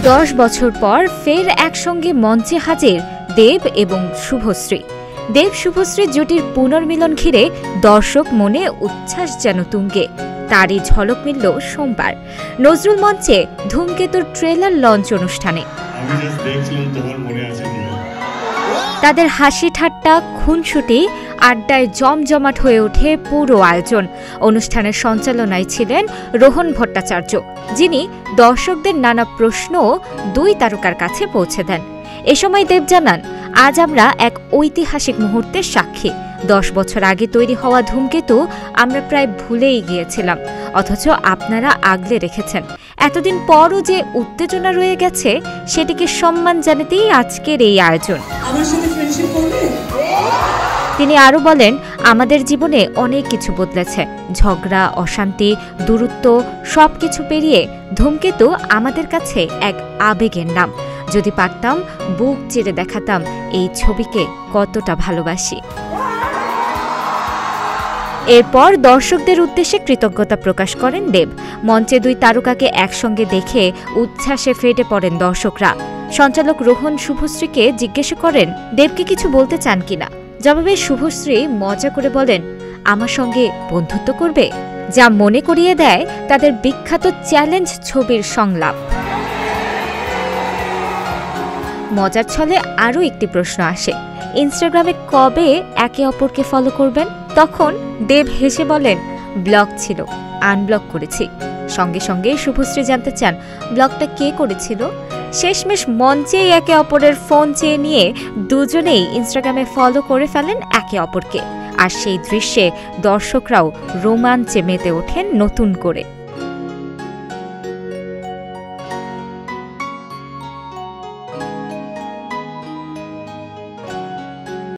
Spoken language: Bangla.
10 বছর পর ফের একসঙ্গে মঞ্চে হাজির দেব এবং শুভশ্রী। দেব শুভশ্রী জুটির পুনর্মিলন ঘিরে দর্শক মনে উচ্ছ্বাস যেন তুঙ্গে। তারই ঝলক মিলল সোমবার নজরুল মঞ্চে ধূমকেতুর ট্রেলার লঞ্চ অনুষ্ঠানে। তাদের হাসি ঠাট্টা, খুনসুটি, আড্ডায় জমজমাট হয়ে ওঠে পুরো আয়োজন। অনুষ্ঠানের সঞ্চালনায় ছিলেন রোহন ভট্টাচার্য, যিনি দর্শকদের নানা প্রশ্ন দুই তারকার কাছে পৌঁছে দেন। এ সময় দেব জানান, আজ আমরা এক ঐতিহাসিক মুহূর্তের সাক্ষী। 10 বছর আগে তৈরি হওয়া ধূমকেতু আমরা প্রায় ভুলেই গিয়েছিলাম, অথচ আপনারা আগলে রেখেছেন। এতদিন পরও যে উত্তেজনা রয়ে গেছে, সেটিকে সম্মান জানাতেই আজকের এই আয়োজন। তিনি আরও বলেন, আমাদের জীবনে অনেক কিছু বদলেছে। ঝগড়া, অশান্তি, দূরত্ব সবকিছু পেরিয়ে ধূমকেতু আমাদের কাছে এক আবেগের নাম। যদি পারতাম বুক চিরে দেখাতাম এই ছবিকে কতটা ভালোবাসি। এরপর দর্শকদের উদ্দেশ্যে কৃতজ্ঞতা প্রকাশ করেন দেব। মঞ্চে দুই তারকাকে একসঙ্গে দেখে উচ্ছ্বাসে ফেটে পড়েন দর্শকরা। সঞ্চালক রোহন শুভশ্রীকে জিজ্ঞেস করেন দেবকে কিছু বলতে চান কিনা। জবাবে শুভশ্রী মজা করে বলেন, আমার সঙ্গে বন্ধুত্ব করবে, যা মনে করিয়ে দেয় তাদের বিখ্যাত চ্যালেঞ্জ ছবির সংলাপ। মজার ছলে আরও একটি প্রশ্ন আসে, ইনস্টাগ্রামে কবে একে অপরকে ফলো করবেন? তখন দেব হেসে বলেন, ব্লক ছিল, আনব্লক করেছি। সঙ্গে সঙ্গে শুভশ্রী জানতে চান, ব্লকটা কে করেছিল? শেষমেশ মঞ্চেই একে অপরের ফোন চেয়ে নিয়ে দুজনেই ইনস্টাগ্রামে ফলো করে ফেলেন একে অপরকে। আর সেই দৃশ্যে দর্শকরাও রোমাঞ্চে মেতে ওঠেন নতুন করে।